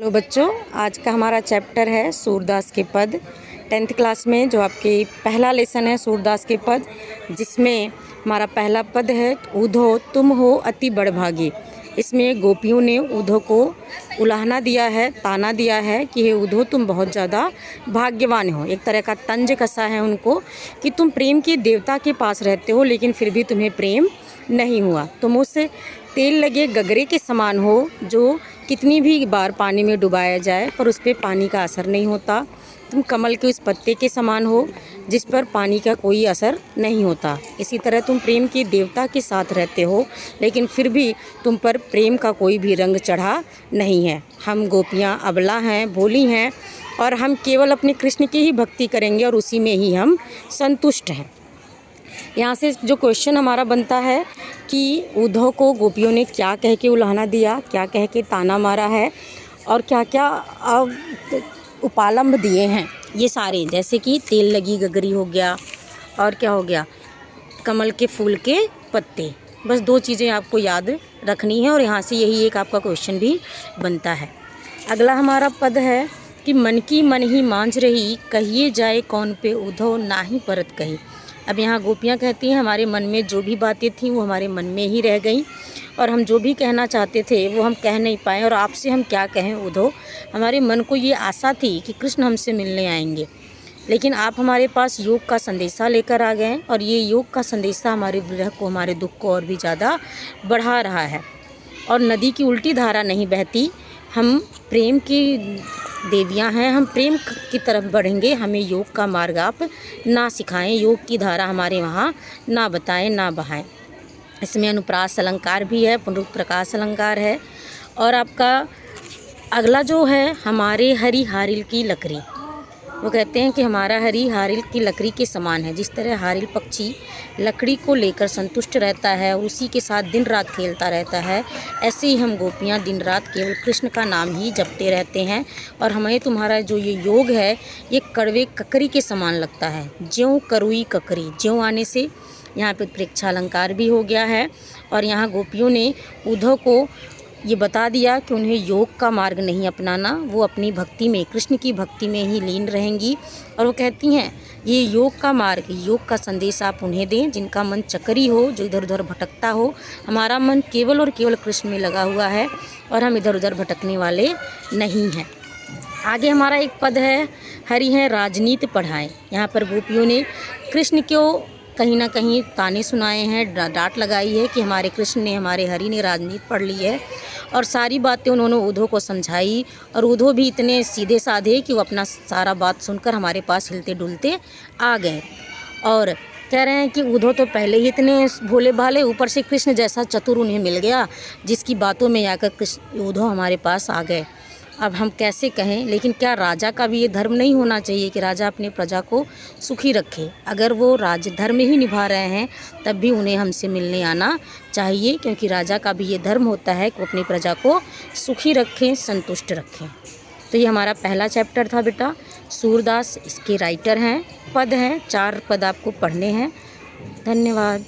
तो बच्चों, आज का हमारा चैप्टर है सूरदास के पद 10th क्लास में, जो आपके पहला लेसन है सूरदास के पद, जिसमें हमारा पहला पद है उधो तुम हो अति बड़भागी। इसमें गोपियों ने उधो को उलाहना दिया है, ताना दिया है कि हे उधो तुम बहुत ज़्यादा भाग्यवान हो। एक तरह का तंज कसा है उनको कि तुम प्रेम के देवता के पास रहते हो लेकिन फिर भी तुम्हें प्रेम नहीं हुआ। तुम उससे तेल लगे गगरे के समान हो, जो कितनी भी बार पानी में डुबाया जाए पर उस पर पानी का असर नहीं होता। तुम कमल के उस पत्ते के समान हो जिस पर पानी का कोई असर नहीं होता। इसी तरह तुम प्रेम के देवता के साथ रहते हो लेकिन फिर भी तुम पर प्रेम का कोई भी रंग चढ़ा नहीं है। हम गोपियाँ अबला हैं, भोली हैं और हम केवल अपने कृष्ण की ही भक्ति करेंगे और उसी में ही हम संतुष्ट हैं। यहाँ से जो क्वेश्चन हमारा बनता है कि उद्धव को गोपियों ने क्या कह के उलाहना दिया, क्या कह के ताना मारा है और क्या क्या उपालंब दिए हैं। ये सारे, जैसे कि तेल लगी गगरी हो गया और क्या हो गया, कमल के फूल के पत्ते। बस 2 चीज़ें आपको याद रखनी है और यहाँ से यही एक आपका क्वेश्चन भी बनता है। अगला हमारा पद है कि मन की मन ही मांझ रही, कहिए जाए कौन पे उद्धव नाही परत कही। अब यहाँ गोपियाँ कहती हैं हमारे मन में जो भी बातें थीं वो हमारे मन में ही रह गईं और हम जो भी कहना चाहते थे वो हम कह नहीं पाए और आपसे हम क्या कहें उद्धव। हमारे मन को ये आशा थी कि कृष्ण हमसे मिलने आएंगे, लेकिन आप हमारे पास योग का संदेशा लेकर आ गए और ये योग का संदेशा हमारे विरह को, हमारे दुख को और भी ज़्यादा बढ़ा रहा है। और नदी की उल्टी धारा नहीं बहती, हम प्रेम की देवियाँ हैं, हम प्रेम की तरफ बढ़ेंगे। हमें योग का मार्ग आप ना सिखाएं, योग की धारा हमारे वहाँ ना बताएं, ना बहाएं। इसमें अनुप्रास अलंकार भी है, पुनरुक्त प्रकाश अलंकार है। और आपका अगला जो है हमारे हरि हारिल की लकड़ी, वो कहते हैं कि हमारा हरि हारिल की लकड़ी के समान है। जिस तरह हारिल पक्षी लकड़ी को लेकर संतुष्ट रहता है और उसी के साथ दिन रात खेलता रहता है, ऐसे ही हम गोपियाँ दिन रात केवल कृष्ण का नाम ही जपते रहते हैं। और हमें तुम्हारा जो ये योग है ये कड़वे ककरी के समान लगता है। ज्यों करुई ककरी, ज्यों आने से यहाँ पे उत्प्रेक्षा अलंकार भी हो गया है। और यहाँ गोपियों ने उद्धव को ये बता दिया कि उन्हें योग का मार्ग नहीं अपनाना, वो अपनी भक्ति में, कृष्ण की भक्ति में ही लीन रहेंगी। और वो कहती हैं ये योग का मार्ग, योग का संदेश आप उन्हें दें जिनका मन चकरी हो, जो इधर उधर भटकता हो। हमारा मन केवल और केवल कृष्ण में लगा हुआ है और हम इधर उधर भटकने वाले नहीं हैं। आगे हमारा एक पद है हरि हैं राजनीति पढ़ाएं। यहाँ पर गोपियों ने कृष्ण को कहीं ना कहीं ताने सुनाए हैं, डांट लगाई है कि हमारे कृष्ण ने, हमारे हरि ने राजनीति पढ़ ली है। और सारी बातें उन्होंने उद्धव को समझाई और उद्धव भी इतने सीधे साधे कि वो अपना सारा बात सुनकर हमारे पास हिलते डुलते आ गए। और कह रहे हैं कि उद्धव तो पहले ही इतने भोले भाले, ऊपर से कृष्ण जैसा चतुर उन्हें मिल गया जिसकी बातों में आकर कृष्ण उद्धव हमारे पास आ गए। अब हम कैसे कहें, लेकिन क्या राजा का भी ये धर्म नहीं होना चाहिए कि राजा अपने प्रजा को सुखी रखे? अगर वो राज धर्म ही निभा रहे हैं तब भी उन्हें हमसे मिलने आना चाहिए, क्योंकि राजा का भी ये धर्म होता है कि वो अपनी प्रजा को सुखी रखें, संतुष्ट रखें। तो ये हमारा पहला चैप्टर था बेटा। सूरदास इसके राइटर हैं, पद हैं, 4 पद आपको पढ़ने हैं। धन्यवाद।